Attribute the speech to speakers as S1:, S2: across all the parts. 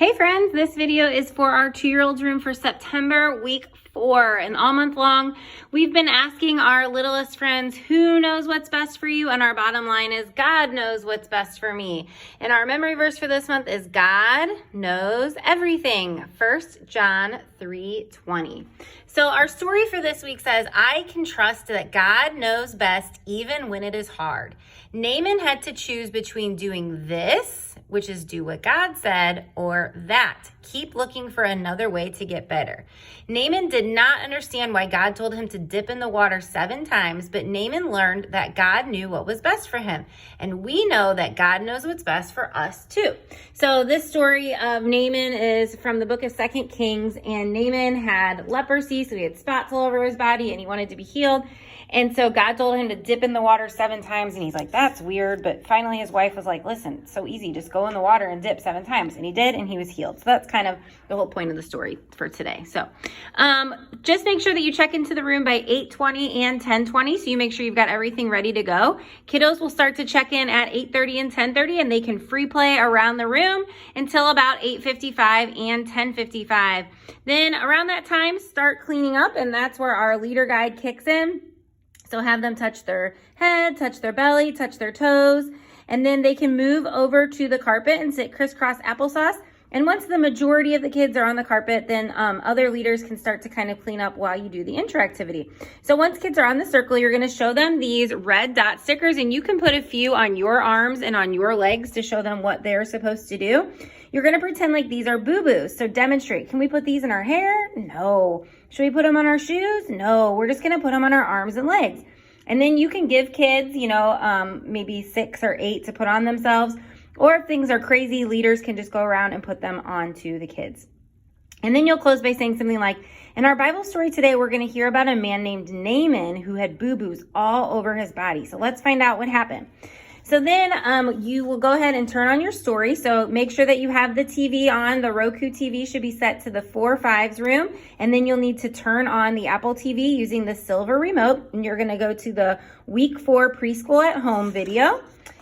S1: Hey friends, this video is for our 2-year-old's room for September week 4, and all month long we've been asking our littlest friends who knows what's best for you, and our bottom line is God knows what's best for me. And our memory verse for this month is God knows everything, 1 John 3:20. So our story for this week says, I can trust that God knows best even when it is hard. Naaman had to choose between doing this, which is do what God said, or that, keep looking for another way to get better. Naaman did not understand why God told him to dip in the water 7 times, but Naaman learned that God knew what was best for him. And we know that God knows what's best for us too. So this story of Naaman is from the book of 2 Kings, and Naaman had leprosy, so he had spots all over his body and he wanted to be healed. And so God told him to dip in the water 7 times, and he's like, that's weird. But finally his wife was like, listen, it's so easy, just go in the water and dip 7 times. And he did, and he was healed. So that's kind of the whole point of the story for today. So just make sure that you check into the room by 8:20 and 10:20, so you make sure you've got everything ready to go. Kiddos will start to check in at 8:30 and 10:30, and they can free play around the room until about 8:55 and 10:55. Then around that time, start cleaning up, and that's where our leader guide kicks in. So have them touch their head, touch their belly, touch their toes, and then they can move over to the carpet and sit crisscross applesauce. And once the majority of the kids are on the carpet, then other leaders can start to kind of clean up while you do the interactivity. So once kids are on the circle, you're going to show them these red dot stickers, and you can put a few on your arms and on your legs to show them what they're supposed to do. You're going to pretend like these are boo-boos. So demonstrate. Can we put these in our hair? No. Should we put them on our shoes? No. We're just going to put them on our arms and legs. And then you can give kids, maybe 6 or 8 to put on themselves. Or if things are crazy, leaders can just go around and put them onto the kids. And then you'll close by saying something like, in our Bible story today, we're going to hear about a man named Naaman who had boo-boos all over his body. So let's find out what happened. So then you will go ahead and turn on your story. So make sure that you have the TV on. The Roku TV should be set to the 4/5 room. And then you'll need to turn on the Apple TV using the silver remote. And you're going to go to the week 4 preschool at home video.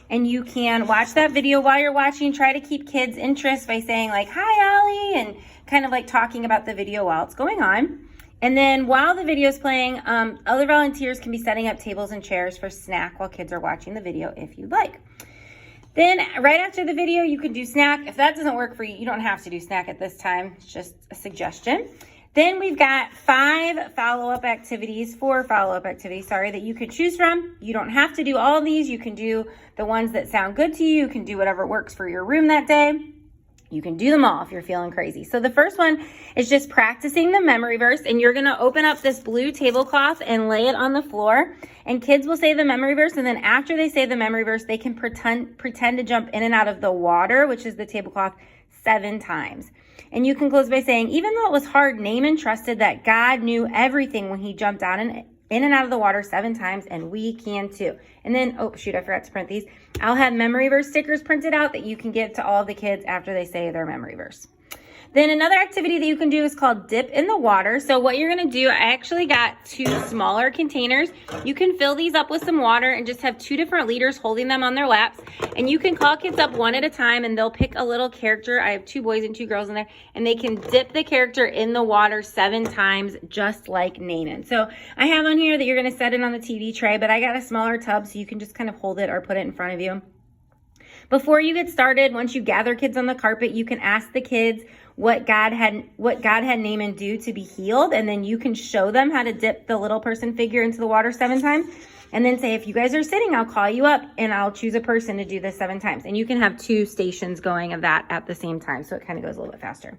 S1: And you can watch that video while you're watching. Try to keep kids' interest by saying like, hi, Ollie, and kind of like talking about the video while it's going on. And then while the video is playing, other volunteers can be setting up tables and chairs for snack while kids are watching the video if you'd like. Then right after the video, you can do snack. If that doesn't work for you, you don't have to do snack at this time. It's just a suggestion. Then we've got 4 follow-up activities that you could choose from. You don't have to do all of these. You can do the ones that sound good to you. You can do whatever works for your room that day. You can do them all if you're feeling crazy. So the first one is just practicing the memory verse, and you're going to open up this blue tablecloth and lay it on the floor, and kids will say the memory verse, and then after they say the memory verse, they can pretend to jump in and out of the water, which is the tablecloth, 7 times. And you can close by saying, even though it was hard, Naaman trusted that God knew everything when he jumped out in and out of the water 7 times, and we can too. And then, I forgot to print these. I'll have memory verse stickers printed out that you can give to all the kids after they say their memory verse. Then another activity that you can do is called dip in the water. So what you're going to do, I actually got 2 smaller containers. You can fill these up with some water and just have 2 different leaders holding them on their laps. And you can call kids up one at a time, and they'll pick a little character. I have 2 boys and 2 girls in there, and they can dip the character in the water 7 times, just like Naaman. So I have on here that you're going to set it on the TV tray, but I got a smaller tub, so you can just kind of hold it or put it in front of you. Before you get started, once you gather kids on the carpet, you can ask the kids what God had Naaman do to be healed, and then you can show them how to dip the little person figure into the water 7 times, and then say, if you guys are sitting, I'll call you up and I'll choose a person to do this 7 times. And you can have 2 stations going of that at the same time, so it kind of goes a little bit faster.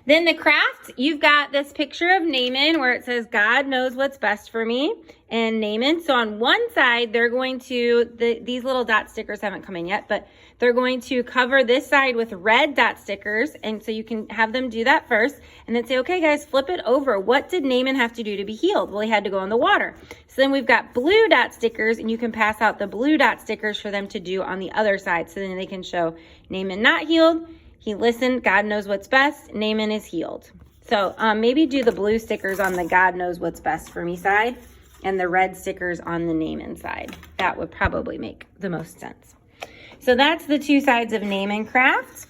S1: Then the craft, you've got this picture of Naaman where it says, God knows what's best for me, and Naaman. So on one side, they're going to, these little dot stickers haven't come in yet, but they're going to cover this side with red dot stickers. And so you can have them do that first and then say, okay, guys, flip it over. What did Naaman have to do to be healed? Well, he had to go in the water. So then we've got blue dot stickers, and you can pass out the blue dot stickers for them to do on the other side. So then they can show Naaman not healed. He listened. God knows what's best. Naaman is healed. So maybe do the blue stickers on the God knows what's best for me side and the red stickers on the Naaman side. That would probably make the most sense. So that's the 2 sides of Naaman craft.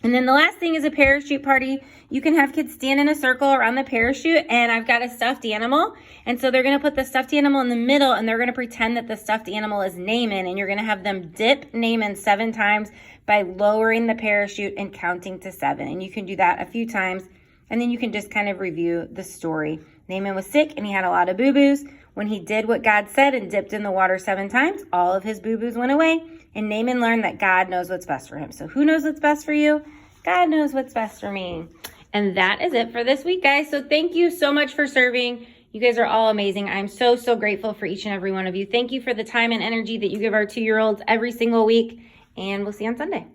S1: And then the last thing is a parachute party. You can have kids stand in a circle around the parachute, and I've got a stuffed animal. And so they're going to put the stuffed animal in the middle, and they're going to pretend that the stuffed animal is Naaman, and you're going to have them dip Naaman 7 times by lowering the parachute and counting to 7. And you can do that a few times, and then you can just kind of review the story. Naaman was sick, and he had a lot of boo-boos. When he did what God said and dipped in the water 7 times, all of his boo-boos went away. And Naaman learned that God knows what's best for him. So who knows what's best for you? God knows what's best for me. And that is it for this week, guys. So thank you so much for serving. You guys are all amazing. I'm so, so grateful for each and every one of you. Thank you for the time and energy that you give our 2-year-olds every single week. And we'll see you on Sunday.